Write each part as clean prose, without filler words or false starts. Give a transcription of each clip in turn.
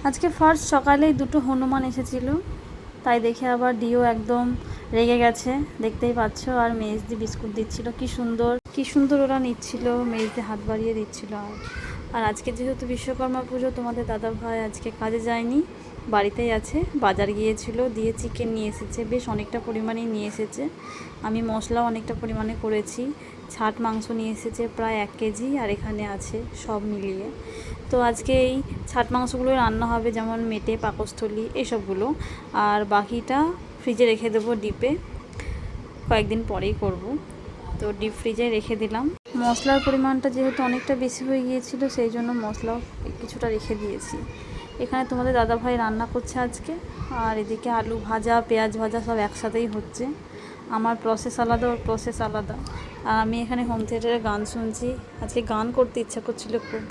আজকে ফার্স্ট সকালেই দুটো হনুমান এসেছিল, তাই দেখে আবার ডিও একদম রেগে গেছে, দেখতেই পাচ্ছ। আর মেজদি বিস্কুট দিচ্ছিল, কি সুন্দর ওরা নিচ্ছিল, মেজদি হাত বাড়িয়ে দিচ্ছিল। আর আজকে যেহেতু বিশ্বকর্মা পুজো, তোমাদের দাদা ভাই আজকে কাজে যায়নি, বাড়িতেই আছে। বাজার গিয়েছিল, দিয়ে চিকেন নিয়ে এসেছে, বেশ অনেকটা পরিমাণেই নিয়ে এসেছে। আমি মশলাও অনেকটা পরিমাণে করেছি। ছাট মাংস নিয়ে এসেছে প্রায় 1 কেজি, আর এখানে আছে সব মিলিয়ে। তো আজকে এই ছাট মাংসগুলো রান্না হবে, যেমন মেটে, পাকস্থলী এসবগুলো। আর বাকিটা ফ্রিজে রেখে দেবো ডিপে, কয়েকদিন পরেই করব। তো ডিপ ফ্রিজে রেখে দিলাম। মশলার পরিমাণটা যেহেতু অনেকটা বেশি হয়ে গিয়েছিল, সেই জন্য মশলাও কিছুটা রেখে দিয়েছি। এখানে তোমাদের দাদাভাই রান্না করছে আজকে, আর এদিকে আলু ভাজা, পেঁয়াজ ভাজা সব একসাথেই হচ্ছে। আমার প্রসেস আলাদা, ওর প্রসেস আলাদা। আর আমি এখানে হোম থিয়েটারে গান শুনছি। আজকে গান করতে ইচ্ছা করছিল খুব।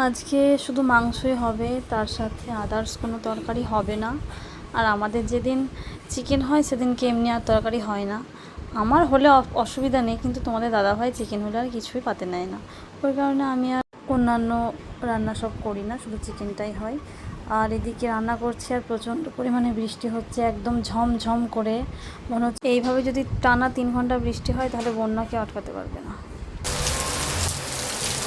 আজকে শুধু মাংসই হবে, তার সাথে আদার্স কোনো তরকারি হবে না। আর আমাদের যেদিন চিকেন হয় সেদিনকে এমনি আর তরকারি হয় না। আমার হলে অসুবিধা নেই, কিন্তু তোমাদের দাদাভাই চিকেন হলে আর কিছুই পাতে নেয় না। ওই কারণে আমি আর অন্যান্য রান্না সব করি না, শুধু চিকেনটাই হয়। আর এদিকে রান্না করছি, আর প্রচণ্ড পরিমাণে বৃষ্টি হচ্ছে, একদম ঝমঝম করে। মনে হচ্ছে এইভাবে যদি টানা 3 ঘন্টা বৃষ্টি হয়, তাহলে বন্যাকে আটকাতে পারবে না।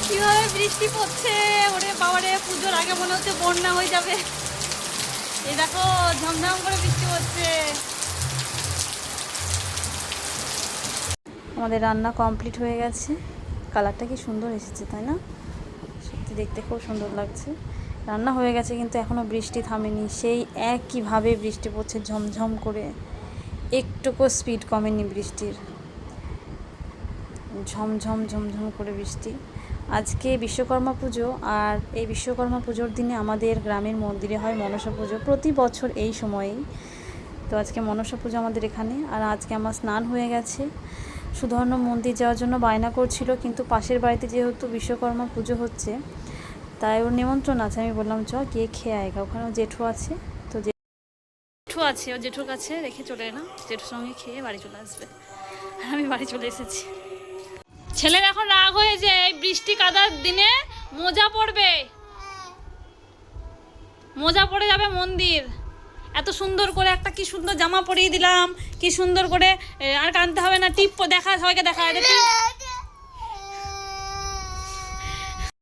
কিভাবে বৃষ্টি পড়ছে, ওরে বাবারে, পুজোর আগে মনে হচ্ছে বন্যা হয়ে যাবে। এই দেখো ঝমঝম করে বৃষ্টি পড়ছে। আমাদের রান্না কমপ্লিট হয়ে গেছে। কালারটা কি সুন্দর এসেছে, তাই না? সত্যি দেখতে খুব সুন্দর লাগছে। রান্না হয়ে গেছে, কিন্তু এখনও বৃষ্টি থামেনি। সেই একইভাবে বৃষ্টি পড়ছে ঝমঝম করে, একটুকু স্পিড কমেনি বৃষ্টির। ঝমঝম ঝমঝম করে বৃষ্টি। আজকে বিশ্বকর্মা পুজো, আর এই বিশ্বকর্মা পুজোর দিনে আমাদের গ্রামের মন্দিরে হয় মনসা পুজো, প্রতি বছর এই সময়েই। তো আজকে মনসা পুজো আমাদের এখানে। আর আজকে আমার স্নান হয়ে গেছে। সুধর্ণ মন্দির যাওয়ার জন্য বায়না করছিল, কিন্তু পাশের বাড়িতে যেহেতু বিশ্বকর্মা পুজো হচ্ছে, তাই ওর নিমন্ত্রণ আছে। আমি বললাম চ গিয়ে খেয়ে আয়গা, ওখানে ও জেঠু আছে। তো জেঠু আছে, ও জেঠুর কাছে রেখে চলে এলাম, জেঠুর সঙ্গে খেয়ে বাড়ি চলে আসবে। আমি বাড়ি চলে এসেছি। ছেলের এখন রাগ হয়েছে, এই বৃষ্টি কাদার দিনে মোজা পড়বে, মোজা পড়ে যাবে মন্দির। এত সুন্দর করে একটা কি সুন্দর জামা পরিয়ে দিলাম, কি সুন্দর করে। আর কাঁদতে হবে না, টিপ দেখা, সবাইকে দেখা।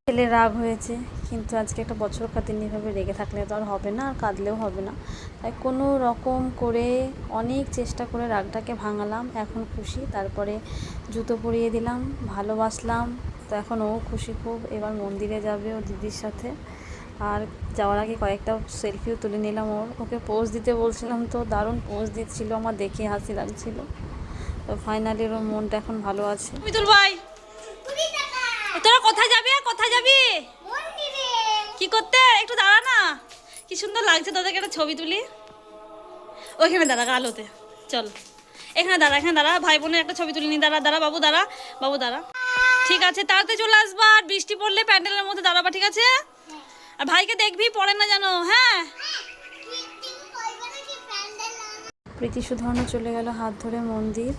ছেলের রাগ হয়েছে, কিন্তু আজকে একটা বছর খাতির এভাবে রেগে থাকলে তো আর হবে না, আর কাঁদলেও হবে না। তাই কোনো রকম করে অনেক চেষ্টা করে রাগটাকে ভাঙালাম। এখন খুশি। তারপরে জুতো পরিয়ে দিলাম, ভালোবাসলাম। তো এখন ও খুশি খুব। এবার মন্দিরে যাবে ওর দিদির সাথে। আর যাওয়ার আগে কয়েকটা সেলফিও তুলে নিলাম ওকে পোজ দিতে বলছিলাম, তো দারুণ পোজ দিচ্ছিল, আমার দেখে হাসি লাগছিল। তো ফাইনালি ওর মনটা এখন ভালো আছে। মিতুল ভাই, তোরা কোথায় যাবি? আর কোথায় যাবি? কি করতে? একটু দাঁড়া না, কি সুন্দর লাগছে তোদেরকে, একটা ছবি তুলি। ওইখানে দাঁড়া, আলোতে চল। এখানে দাঁড়া, এখানে দাঁড়া, ভাই বোনের একটা ছবি তুলি নি। দাঁড়া দাঁড়া বাবু, দাঁড়া বাবু, দাঁড়া। ঠিক আছে, তাড়াতাড়ি চলে আসবা। আর বৃষ্টি পড়লে প্যান্ডেলের মধ্যে দাঁড়াবা, ঠিক আছে? আর ভাইকে দেখবি, পড়ে না জানো, হ্যাঁ? প্রীতি সুধর্ণ চলে গেল হাত ধরে মন্দির।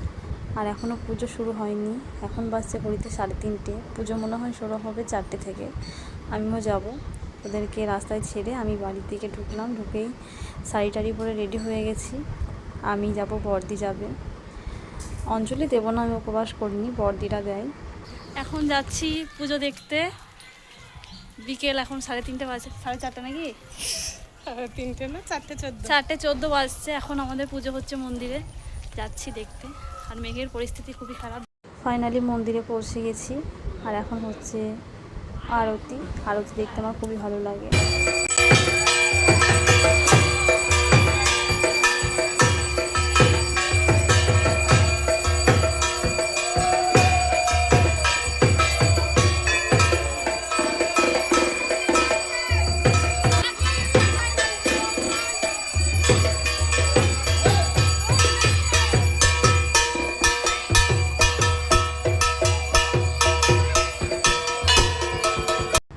আর এখনও পুজো শুরু হয়নি, এখন বাজছে ঘড়িতে 3:30। পুজো মনে হয় শুরু হবে 4টে থেকে। আমিও যাব। ওদেরকে রাস্তায় ছেড়ে আমি বাড়ির দিকে ঢুকলাম। ঢুকেই শাড়ি টাড়ি পরে রেডি হয়ে গেছি। আমি যাব, বড়দি যাবে। অঞ্জলি দেবো না, আমি উপবাস করিনি, বড়দিরা দেয়। এখন যাচ্ছি পুজো দেখতে। বিকেল এখন 3:30 বাজে, 4:30 নাকি? 3টে না, 4:14। 4:14 বাজছে। এখন আমাদের পুজো হচ্ছে মন্দিরে, যাচ্ছি দেখতে। আর মেঘের পরিস্থিতি খুবই খারাপ। ফাইনালি মন্দিরে পৌঁছে গেছি। আর এখন হচ্ছে আরতি। আরতি দেখতে আমার খুবই ভালো লাগে।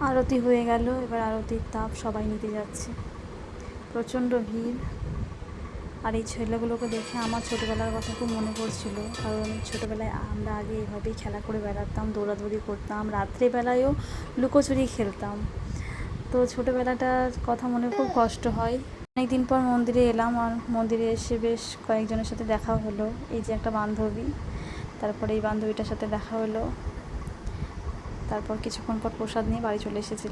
আরতি হয়ে গেল, এবার আরতির তাপ সবাই নিতে যাচ্ছে। প্রচণ্ড ভিড়। আর এই ছেলেগুলোকে দেখে আমার ছোটোবেলার কথা খুব মনে পড়ছিল, কারণ ছোটোবেলায় আমরা আগে এইভাবেই খেলা করে বেড়াতাম, দৌড়াদৌড়ি করতাম, রাত্রেবেলায়ও লুকোচুরি খেলতাম। তো ছোটোবেলাটার কথা মনে খুব কষ্ট হয়। অনেক দিন পর মন্দিরে এলাম, আর মন্দিরে এসে বেশ কয়েকজনের সাথে দেখা হলো। এই যে একটা বান্ধবী, তারপরে এই বান্ধবীটার সাথে দেখা হলো। তারপর কিছুক্ষণ পর প্রসাদ নিয়ে বাড়ি চলে এসেছিলাম।